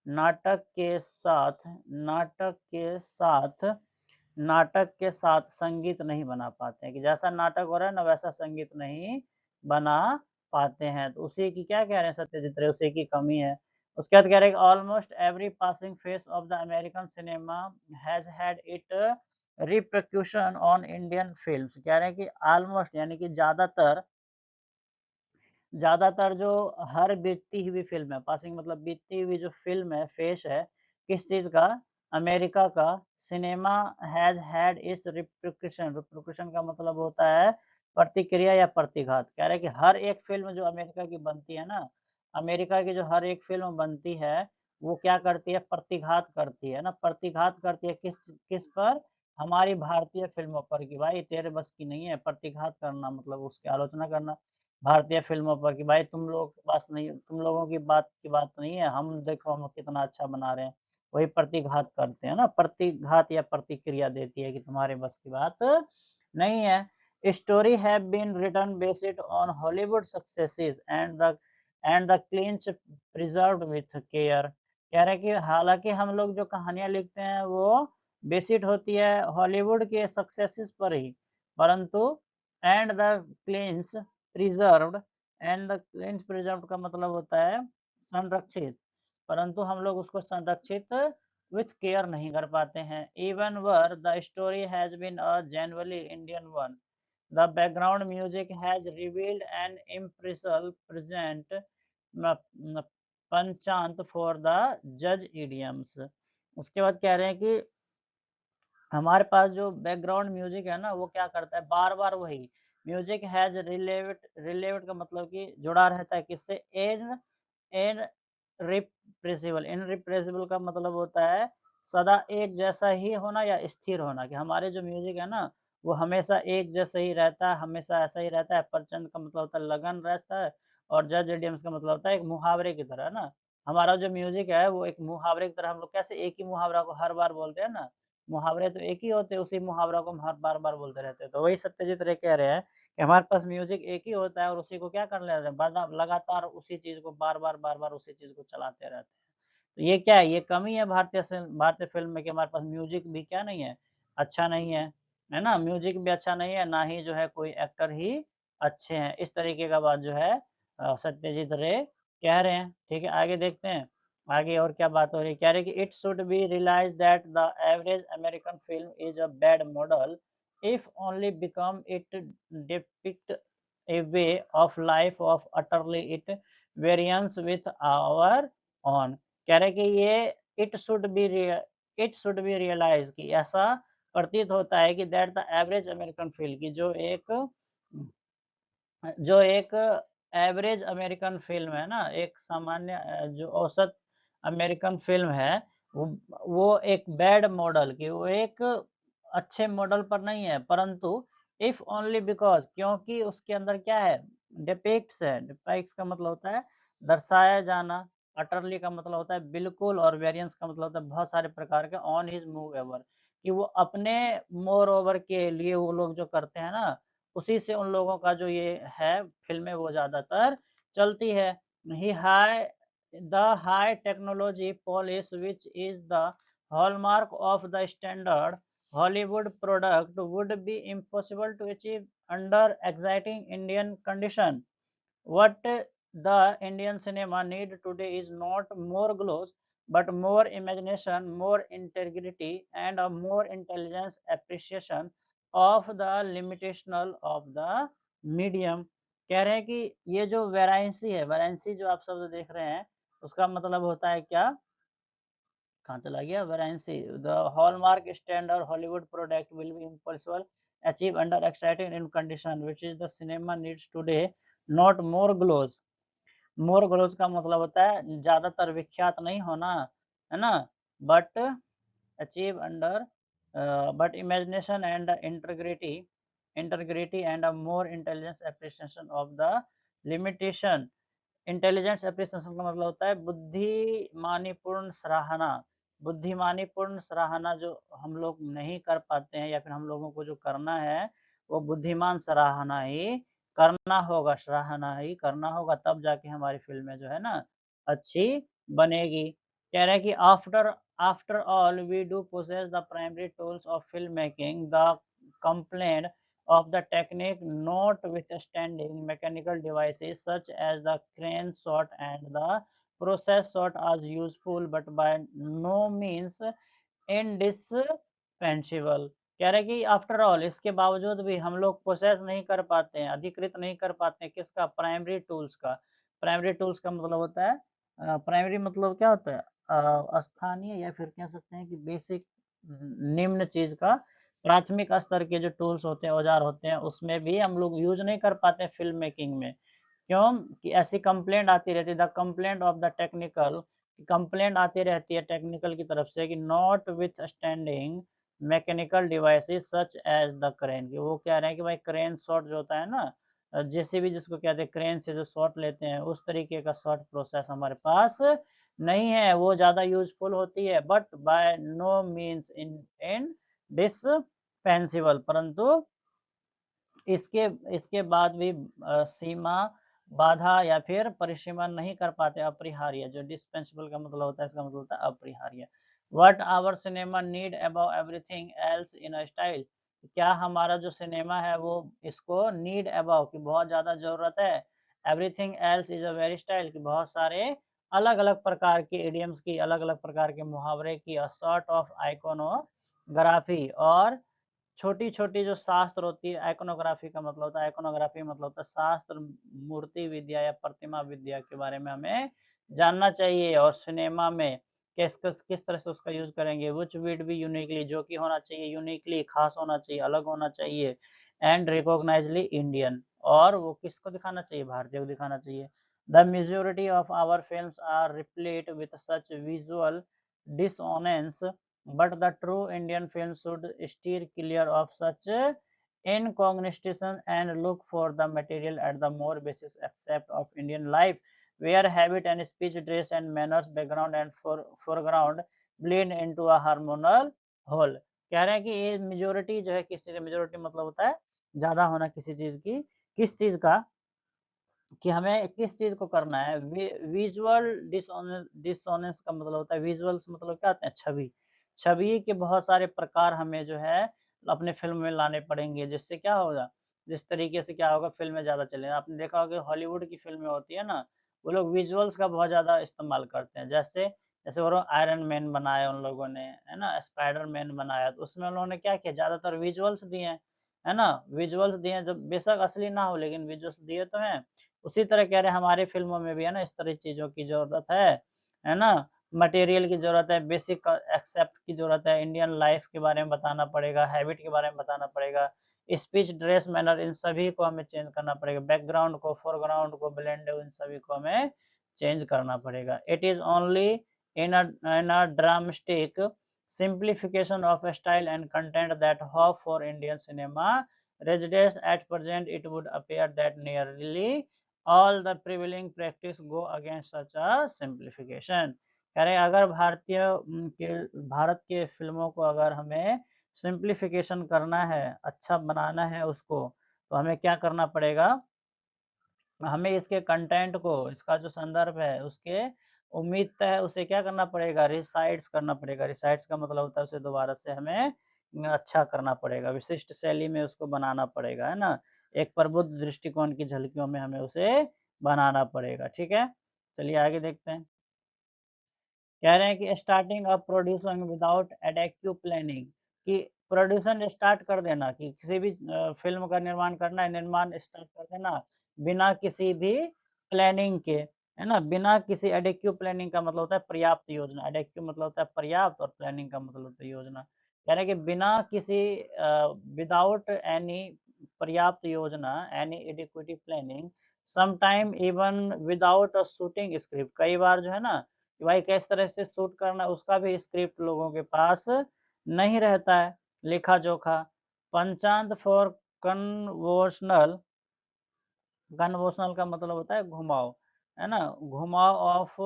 नाटक के साथ संगीत नहीं बना पाते हैं, कि जैसा नाटक हो रहा है ना वैसा संगीत नहीं बना पाते हैं। तो उसी की क्या कह रहे हैं सत्यजीत रे, उसी की कमी है। उसके बाद कह रहे हैं almost every passing phase of the American cinema has had it रिpercussion ऑन इंडियन फिल्म्स। कह रहे हैं कि ऑलमोस्ट यानी कि ज्यादातर जो हर बीतती हुई फिल्म है, पासिंग मतलब बीतती हुई जो फिल्म है, फेस है किस चीज का, अमेरिका का, सिनेमा हैज हैड इस रिप्रिकशन का मतलब होता है प्रतिक्रिया या प्रतिघात। कह रहे हैं कि हर एक फिल्म जो अमेरिका की बनती है ना, अमेरिका की जो हर एक फिल्म बनती है वो क्या करती है, प्रतिघात करती है ना, प्रतिघात करती है किस किस पर, हमारी भारतीय फिल्मों पर, कि भाई तेरे बस की नहीं है, प्रतिघात करना मतलब उसकी आलोचना करना भारतीय फिल्मों पर, कि भाई तुम लोग बस नहीं, तुम लोगों की बात नहीं है, हम देखो हम कितना अच्छा बना रहे हैं, वही प्रतिघात करते हैं ना, प्रतिघात या प्रतिक्रिया देती है कि तुम्हारे बस की बात नहीं है। Story have been written based on Hollywood successes and the clinch preserved with care. कह रहे हैं कि हालांकि हम लोग जो कहानियां लिखते हैं वो बेसिड होती है हॉलीवुड के सक्सेसेस पर ही, परंतु and the clinch preserved, and the clinch preserved का मतलब होता है संरक्षित, परंतु हम लोग उसको संरक्षित विथ केयर नहीं कर पाते हैं। Even where the story has been a genuinely Indian one, the background music has revealed an impressive present penchant for the jazz idioms. उसके बाद कह रहे हैं कि हमारे पास जो बैकग्राउंड म्यूजिक है ना वो क्या करता है, बार बार वही म्यूजिक हैज रिलेवेट का मतलब कि जुड़ा रहता है किससे, इन इन इनरिप्रेसिबल का मतलब होता है सदा एक जैसा ही होना या स्थिर होना, कि हमारे जो म्यूजिक है ना वो हमेशा एक जैसा ही रहता है, हमेशा ऐसा ही रहता है। प्रचंड का मतलब होता है लगन रहता है, और जज इडियम्स का मतलब होता है एक मुहावरे की तरह ना, हमारा जो म्यूजिक है वो एक मुहावरे की तरह, हम लोग कैसे एक ही मुहावरा को हर बार बोलते हैं ना, मुहावरे तो एक ही होते हैं, उसी मुहावरा को हम हर बार बार बोलते रहते हैं। तो वही सत्यजीत रे कह रहे हैं कि हमारे पास म्यूजिक एक ही होता है और उसी को क्या कर लेते हैं, लगातार उसी चीज को बार बार उसी चीज को चलाते रहते हैं। तो ये क्या है, ये कमी है भारतीय फिल्म में, कि हमारे पास म्यूजिक भी क्या नहीं है, अच्छा नहीं है ना, म्यूजिक भी अच्छा नहीं है, ना ही जो है कोई एक्टर ही अच्छे हैं। इस तरीके का बात जो है सत्यजीत रे कह रहे हैं। ठीक है, आगे देखते हैं, आगे और क्या बात हो रही है। कह रहे कि it should be realize that the average American film is a bad model if only become it depict a way of life of utterly it variance with our own। कह रहे कि ये इट शुड बी रियलाइज, कि ऐसा प्रतीत होता है कि that the average American film, की जो एक एवरेज अमेरिकन फिल्म है ना, एक सामान्य जो औसत अमेरिकन फिल्म है, वो एक बैड मॉडल, की वो एक अच्छे मॉडल पर नहीं है, परंतु इफ ओनली बिकॉज, क्योंकि उसके अंदर क्या है, डिपिक्ट्स है, डिपिक्ट्स का मतलब होता है दर्शाया जाना, अटरली का मतलब होता है बिल्कुल, और वेरियंस का मतलब होता है बहुत सारे प्रकार के, ऑन हिज मूव एवर, कि वो अपने मोर ओवर के लिए वो लोग जो करते हैं ना, उसी से उन लोगों का जो ये है फिल्में वो ज्यादातर चलती है। He high the high technology polish which is the hallmark of the standard Hollywood product would be impossible to achieve under exciting Indian condition. What the Indian cinema need today is not more gloss, but more imagination, more integrity, and a more intelligence appreciation of the limitation of the medium। कह रहे हैं कि ये जो वेराइंसी है, वेराइंसी जो आप शब्द देख रहे हैं उसका मतलब होता है क्या, कहाँ चला गया, वेराइंसी, the hallmark standard Hollywood product will be impossible achieve under exciting in condition which is the cinema needs today, not more gloss. More gloss का मतलब होता है ज्यादातर विख्यात नहीं होना, है ना, but achieve under but imagination and integrity integrity and a more intelligent appreciation of the limitation. Intelligence appreciation का मतलब होता है बुद्धिमानीपूर्ण सराहना। बुद्धिमानीपूर्ण सराहना जो हम लोग नहीं कर पाते हैं या फिर हम लोगों को जो करना है वो बुद्धिमान सराहना ही करना होगा, सराहना ही करना होगा, तब जाके हमारी फ़िल्में जो है ना अच्छी बनेगी। कह रहे हैं कि after after all we do possess the primary tools of film making, the complaint of the technique, notwithstanding mechanical devices such as the crane shot and the process shot are useful but by no means indispensable. कह रहे कि after all इसके बावजूद भी हम लोग process नहीं कर पाते हैं, अधिकृत नहीं कर पाते हैं किसका, प्राइमरी टूल्स का। प्राइमरी टूल्स का मतलब होता है प्राइमरी मतलब क्या होता है, स्थानीय या फिर कह सकते हैं कि बेसिक, निम्न चीज का, प्राथमिक स्तर के जो टूल्स होते हैं, औजार होते हैं, उसमें भी हम लोग यूज नहीं कर पाते हैं फिल्म मेकिंग में। क्यों कि ऐसी कंप्लेंट आती रहती है, the complaint of the technical, complaint आती रहती है टेक्निकल की तरफ से कि notwithstanding mechanical devices such as the crane, कि वो कह रहे हैं कि भाई क्रेन शॉट जो होता है ना, जैसे भी जिसको कहते हैं क्रेन से जो शॉट लेते हैं, उस तरीके का शॉट प्रोसेस हमारे पास नहीं है, वो ज़्यादा यूजफुल होती है but by no means indispensable, परंतु इसके इसके बाद भी सीमा, बाधा या फिर परिसीमन नहीं कर पाते, अपरिहार्य। जो डिस्पेंसिबल का मतलब होता है, इसका मतलब होता है अपरिहार्य। What our cinema need above everything else in a style, क्या हमारा जो सिनेमा है वो इसको नीड अबव की बहुत ज्यादा जरूरत है, everything else is a very style की बहुत सारे अलग अलग प्रकार के इडियम्स की, अलग अलग प्रकार के मुहावरे की, अ सॉर्ट ऑफ आइकोनोग्राफी, और छोटी-छोटी जो शास्त्र होती है, आइकोनोग्राफी का मतलब होता है, आइकोनोग्राफी मतलब होता है शास्त्र, मूर्ति विद्या या प्रतिमा विद्या के बारे में हमें जानना चाहिए, और सिनेमा में किस तरह से उसका यूज़ करेंगे, व्हिच वुड बी यूनिकली, जो कि होना चाहिए यूनिकली, खास होना चाहिए, अलग होना चाहिए, एंड रिकॉग्नाइज्डली इंडियन, और वो किसको दिखाना चाहिए, भारतीय को दिखाना चाहिए। The majority of our films are replete with such visual dissonance, but the true Indian film should steer clear of such incognition and look for the material at the more basic aspect of Indian life, where habit and speech, dress and manners, background and foreground blend into a harmonious whole। कह रहे हैं कि ये majority जो है किस चीज, majority मतलब होता है ज्यादा होना किसी चीज की, किस चीज का, कि हमें किस चीज को करना है। विजुअल डिसोनेंस का मतलब होता है, विजुअल्स मतलब क्या होते हैं, छवि, छवि के बहुत सारे प्रकार हमें जो है अपने फिल्म में लाने पड़ेंगे, जिससे क्या होगा, जिस तरीके से क्या होगा, फिल्में ज्यादा चलेंगी। आपने देखा होगा हॉलीवुड की फिल्में होती है ना, वो लोग विजुअल्स का बहुत ज्यादा इस्तेमाल करते हैं, जैसे जैसे वो आयरन मैन बनाया उन लोगों ने, है ना, स्पाइडर मैन बनाया, तो उसमें उन्होंने क्या किया, ज्यादातर विजुअल्स दिए हैं, है ना, विजुअल्स दिए हैं, जब बेशक असली ना हो लेकिन विजुअल्स दिए तो हैं। उसी तरह कह रहे हैं हमारे फ़िल्मों में भी है ना इस तरह चीज़ों की ज़रूरत है ना? मटेरियल की ज़रूरत है, बेसिक एक्सेप्ट की ज़रूरत है, इंडियन लाइफ़ के बारे में बताना पड़ेगा, हैबिट के बारे में बताना पड़ेगा, स्पीच, ड्रेस, मैनर, इन सभी को हमें चेंज करना पड़ेगा, बैकग्राउंड को, फोरग्राउंड को, ब्लेंड इन सभी को हमें चेंज करना पड़ेगा। It is only in a drumstick simplification of style and content that hope for Indian cinema residents at present, it would appear that nearly all the prevailing practice go against such a simplification। कह रहे अगर भारत के फिल्मों को अगर हमें simplification करना है, अच्छा बनाना है उसको, तो हमें क्या करना पड़ेगा, हमें इसके कंटेंट को, इसका जो संदर्भ है उसके उम्मीद है उसे क्या करना पड़ेगा, रिसाइट्स करना पड़ेगा। रिसाइट्स का मतलब होता है उसे दोबारा से हमें अच्छा करना पड़ेगा, विशिष्ट शैली में उसको बनाना पड़ेगा, है ना, एक प्रबुद्ध दृष्टिकोण की झलकियों में हमें उसे बनाना पड़ेगा। ठीक है, चलिए आगे देखते हैं। कह रहे हैं कि starting of producing without addictive planning, कि प्रोड्यूसन स्टार्ट कर देना, कि किसी भी फिल्म का निर्माण करना है, निर्माण स्टार्ट कर देना बिना किसी भी प्लानिंग के, है ना, बिना किसी एडेक्टिव प्लानिंग का मतलब होता है पर्याप्त योजना, एडेक्टिव मतलब होता है पर्याप्त और प्लानिंग का मतलब होता है योजना। कह रहे हैं कि बिना किसी विदाउट एनी पर्याप्त योजना, any adequative planning, sometime even without a shooting script, कई बार जो है ना कि भाई किस तरह से शूट करना है उसका भी स्क्रिप्ट लोगों के पास नहीं रहता है, लेखा जोखा। पंचांत फॉर कन्वोशनल, कन्वोशनल का मतलब होता है घुमाव, है ना? घुमाव of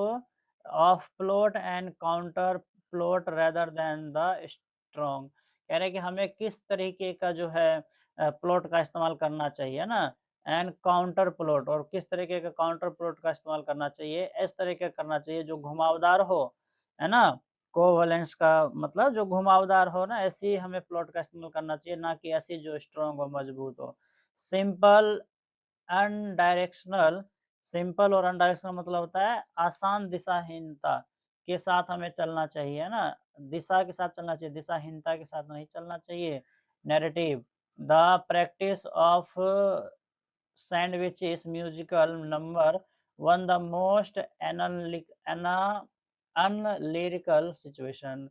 of plot and counter plot rather than the strong. कह रहे हैं कि हमें किस तरीके का जो है प्लॉट का इस्तेमाल करना चाहिए ना, एंड काउंटर प्लॉट, और किस तरीके का काउंटर प्लॉट का इस्तेमाल करना चाहिए, इस तरीके का करना चाहिए जो घुमावदार हो, है ना? कोवैलेंस का मतलब जो घुमावदार हो ना, ऐसी हमें प्लॉट का इस्तेमाल करना चाहिए, ना कि ऐसी जो स्ट्रॉन्ग हो, मजबूत हो। सिंपल अनडायरेक्शनल, सिंपल और अनडायरेक्शनल मतलब होता है आसान दिशाहीनता के साथ हमें चलना चाहिए, है ना? दिशा के साथ चलना चाहिए, दिशाहीनता के साथ नहीं चलना चाहिए। Narrative, the practice of sandwiches musical number one the most unlyrical situation।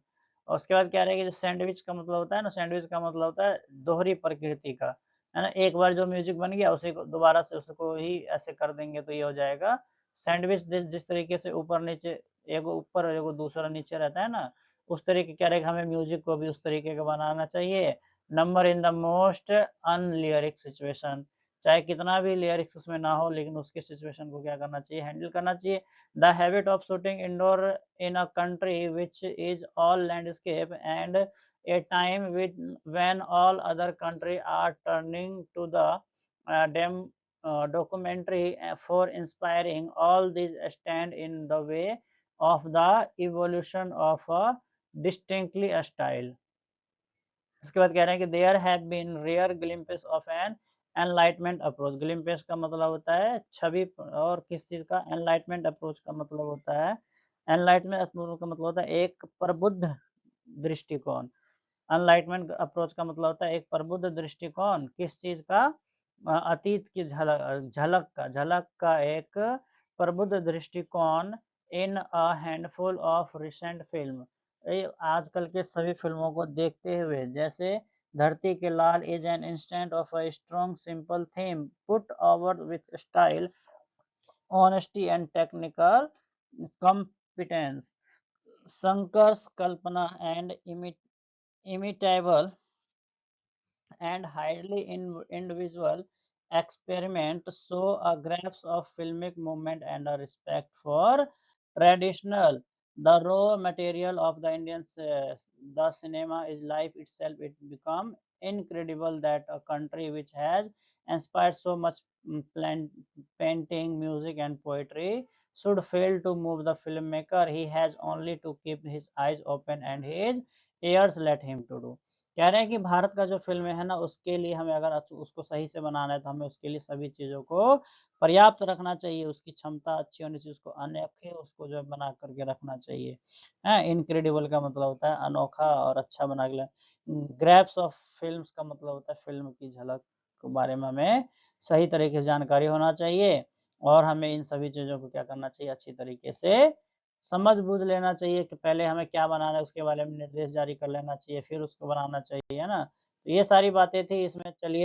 और उसके बाद क्या रहेगा, जो सैंडविच का मतलब होता है ना, सैंडविच का मतलब होता है दोहरी प्रकृति का, है ना? एक बार जो म्यूजिक बन गया उसी को दोबारा से उसको ही ऐसे कर देंगे तो ये हो जाएगा सैंडविच। जिस तरीके से ऊपर नीचे, एगो ऊपर एगो दूसरा नीचे रहता है ना, उस तरीके क्या रहेगा, हमें म्यूजिक को भी उस तरीके का बनाना चाहिए। Number in the most unlyric situation, चाहे कितना भी लिरिक्स उसमें ना हो, लेकिन उसके सिचुएशन को क्या करना चाहिए, हैंडल करना चाहिए। The habit of shooting indoor in a country which is all landscape and a time with when all other country are turning to the dame documentary for inspiring, all these stand in the way of the evolution of a distinctly a style। उसके बाद कह रहे हैं कि there have been rare glimpse of an enlightenment approach. Glimpse का मतलब होता है छवि, और किस चीज का, एनलाइटमेंट अप्रोच का मतलब होता है, एनलाइटमेंट अप्रोच का मतलब होता है एक प्रबुद्ध दृष्टिकोण। अनलाइटमेंट अप्रोच का मतलब होता है एक प्रबुद्ध दृष्टिकोण, किस चीज का, अतीत की झलक का एक प्रबुद्ध दृष्टिकोण in a handful of recent film. आजकल के सभी फिल्मों को देखते हुए, जैसे Dharti Ke Lal is an instant of a strong simple theme put over with style, honesty and technical competence, संकर्ष Kalpana and imitable and highly individual experiment show a grasp of filmic movement and a respect for traditional, the raw material of the Indian the cinema is life itself. It become incredible that a country which has inspired so much painting, music and poetry should fail to move the filmmaker. He has only to keep his eyes open and his ears let him to do। कह रहे हैं कि भारत का जो film है ना, उसके लिए हमें अगर उसको सही से बनाना है, तो हमें उसके लिए सभी चीज़ों को पर्याप्त रखना चाहिए। उसकी क्षमता अच्छी होनी चाहिए, उसको अनोखे उसको जो है बना कर के रखना चाहिए। हैं, इनक्रेडिबल का मतलब होता है अनोखा और अच्छा बना के ग्रैप्स ऑफ फ़िल्म्स का मतलब होता है फ़िल्म की झलक के बारे में हमें सही तरीके से जानकारी होना चाहिए, और हमें इन सभी चीज़ों को क्या करना चाहिए, अच्छी तरीके से समझ-बूझ लेना चाहिए कि पहले हमें क्या बनाना है, उसके बारे में निर्देश जारी कर लेना चाहिए, फिर उसको बनाना चाहिए, है ना? तो ये सारी बातें थी इसमें। चलिए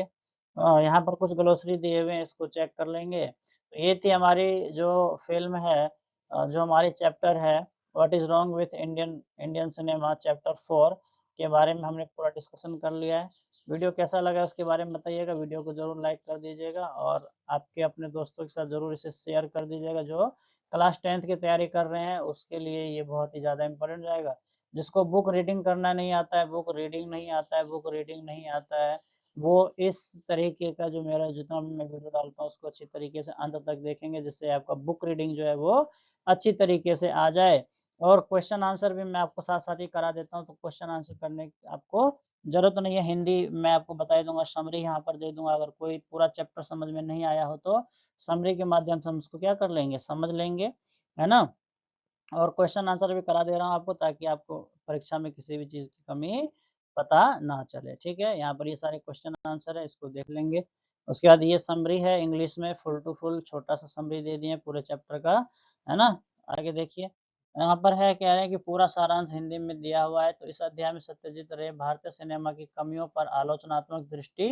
यहाँ पर कुछ ग्लोसरी दिए हुए हैं, इसको चेक कर लेंगे। तो ये थी हमारी जो फ़िल्म है, जो हमारी चैप्टर है what is wrong with Indian Indian cinema chapter 4 के बारे में हमने पूरा डिस्कशन कर लिया है। वीडियो कैसा लगा उसके बारे में बताइएगा, वीडियो को ज़रूर लाइक कर दीजिएगा, और आपके अपने दोस्तों के साथ ज़रूर इसे शेयर कर दीजिएगा। जो क्लास 10th की तैयारी कर रहे हैं उसके लिए ये बहुत ही ज़्यादा इम्पोर्टेंट रहेगा। जिसको बुक रीडिंग करना नहीं आता है, बुक रीडिंग नहीं आता है, बुक रीडिंग नहीं आता है, वो इस तरीके का जो मेरा जितना भी मैं वीडियो डालता हूँ उसको अच्छी तरीके से अंत तक देखेंगे, जिससे आपका बुक रीडिंग जो है वो अच्छी तरीके से आ जाए। और क्वेश्चन आंसर भी मैं आपको साथ-साथ ही करा देता हूँ, तो क्वेश्चन आंसर करने की आपको ज़रूरत नहीं है। हिंदी मैं आपको बता ही दूँगा, समरी यहाँ पर दे दूँगा। अगर कोई पूरा चैप्टर समझ में नहीं आया हो तो समरी के माध्यम से हम उसको क्या कर लेंगे, समझ लेंगे, है ना? और क्वेश्चन आंसर भी करा दे रहा हूँ आपको, ताकि आपको परीक्षा में किसी भी चीज़ की कमी पता ना चले, ठीक है? यहाँ पर ये सारे क्वेश्चन आंसर है, इसको देख लेंगे। उसके बाद ये समरी है इंग्लिश में फुल टू फुल छोटा-सा समरी दे दिए पूरे चैप्टर का, है ना? आगे देखिए, यहाँ पर है कह रहे हैं कि पूरा सारांश हिंदी में दिया हुआ है। तो इस अध्याय में सत्यजीत रे भारतीय सिनेमा की कमियों पर आलोचनात्मक दृष्टि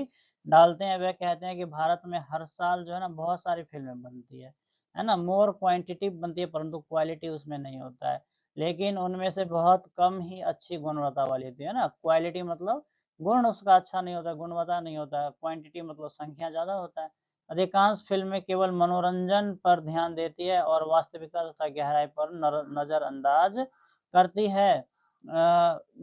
डालते हैं। वह कहते हैं कि भारत में हर साल जो है ना बहुत सारी फ़िल्में बनती है ना? मोर क्वांटिटी बनती है परंतु क्वालिटी उसमें नहीं होता है। लेकिन उनमें से बहुत कम ही अच्छी गुणवत्ता वाली होती है ना? क्वालिटी मतलब गुण उसका अच्छा नहीं होता, गुणवत्ता नहीं होता, क्वांटिटी मतलब संख्या ज़्यादा होता है। अधिकांश फ़िल्में केवल मनोरंजन पर ध्यान देती है और वास्तविकता तथा गहराई पर नज़रअंदाज करती है।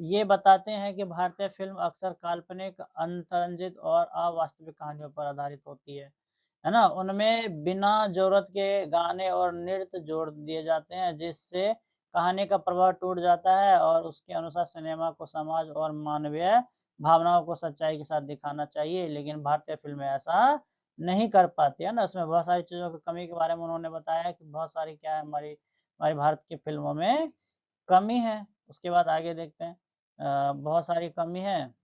ये बताते हैं कि भारतीय फ़िल्म अक्सर काल्पनिक, अतिरंजित और अवास्तविक कहानियों पर आधारित होती है ना? उनमें बिना ज़रूरत के गाने और नृत्य जोड़ दिए जाते हैं, जिससे कहानी का प्रभाव टूट जाता है और उसके अनुसार सिनेमा को समाज और मानवीय भावनाओं को सच्चाई के साथ दिखाना चाहिए, लेकिन भारतीय फ़िल्में ऐसा नहीं कर पाती, है ना? उसमें बहुत सारी चीज़ों की कमी के बारे में उन्होंने बताया कि बहुत सारी क्या है हमारी हमारी भारत की फ़िल्मों में कमी है। उसके बाद आगे देखते हैं बहुत सारी कमी है।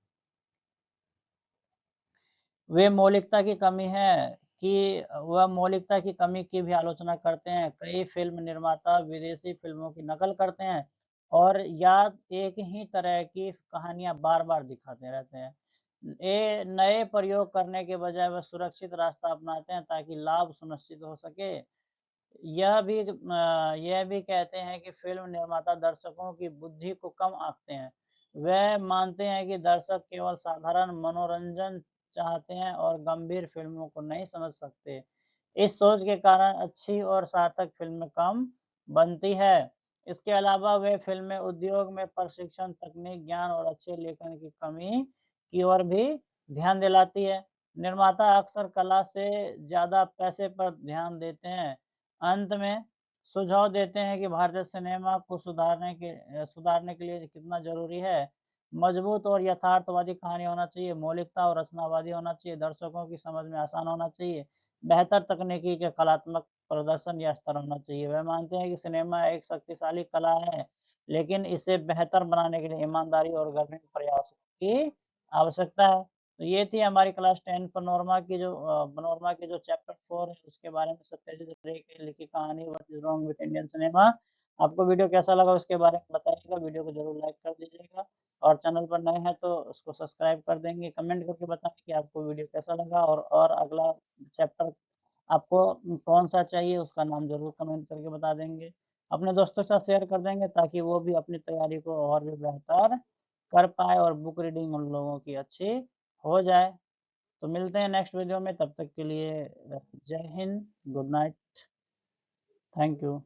वे मौलिकता की कमी है कि वह मौलिकता की कमी की भी आलोचना करते हैं। कई फ़िल्म निर्माता विदेशी फ़िल्मों की नकल करते हैं और या एक ही तरह की कहानियाँ बार-बार दिखाते रहते हैं। ये नए प्रयोग करने के बजाय वह सुरक्षित रास्ता अपनाते हैं ताकि लाभ सुनिश्चित हो सके। यह भी कहते हैं कि फ़िल्म निर्माता दर्शकों की बुद्धि को कम आँकते हैं। वह मानते हैं कि दर्शक केवल साधारण मनोरंजन चाहते हैं और गंभीर फ़िल्मों को नहीं समझ सकते। इस सोच के कारण अच्छी और सार्थक फ़िल्में कम बनती है। इसके अलावा वे फ़िल्में उद्योग में प्रशिक्षण, तकनीक, ज्ञान और अच्छे लेखन की कमी की ओर भी ध्यान दिलाती है। निर्माता अक्सर कला से ज़्यादा पैसे पर ध्यान देते हैं। अंत में सुझाव देते हैं कि भारतीय सिनेमा को सुधारने के लिए कितना ज़रूरी है। मजबूत और यथार्थवादी कहानी होना चाहिए, मौलिकता और रचनावादी होना चाहिए, दर्शकों की समझ में आसान होना चाहिए, बेहतर तकनीकी के कलात्मक प्रदर्शन या स्तर होना चाहिए। वह मानते हैं कि सिनेमा एक शक्तिशाली कला है, लेकिन इसे बेहतर बनाने के लिए ईमानदारी और गहन प्रयास की आवश्यकता है। तो ये थी हमारी क्लास 10 पनोरमा की जो चैप्टर 4 है उसके बारे में सत्यजीत रे की लिखी कहानी what is wrong with Indian cinema. आपको वीडियो कैसा लगा उसके बारे में बताइएगा, वीडियो को ज़रूर लाइक कर दीजिएगा और चैनल पर नए हैं तो उसको सब्सक्राइब कर देंगे। कमेंट करके बताएँ कि आपको वीडियो कैसा लगा और अगला चैप्टर आपको कौन-सा चाहिए उसका नाम ज़रूर कमेंट करके बता देंगे। अपने दोस्तों के साथ शेयर कर देंगे ताकि वो भी अपनी तैयारी को और भी बेहतर कर पाएँ और बुक रीडिंग उन लोगों की अच्छी हो जाए। तो मिलते हैं नेक्स्ट वीडियो में, तब तक के लिए जय Hind, good night, thank you.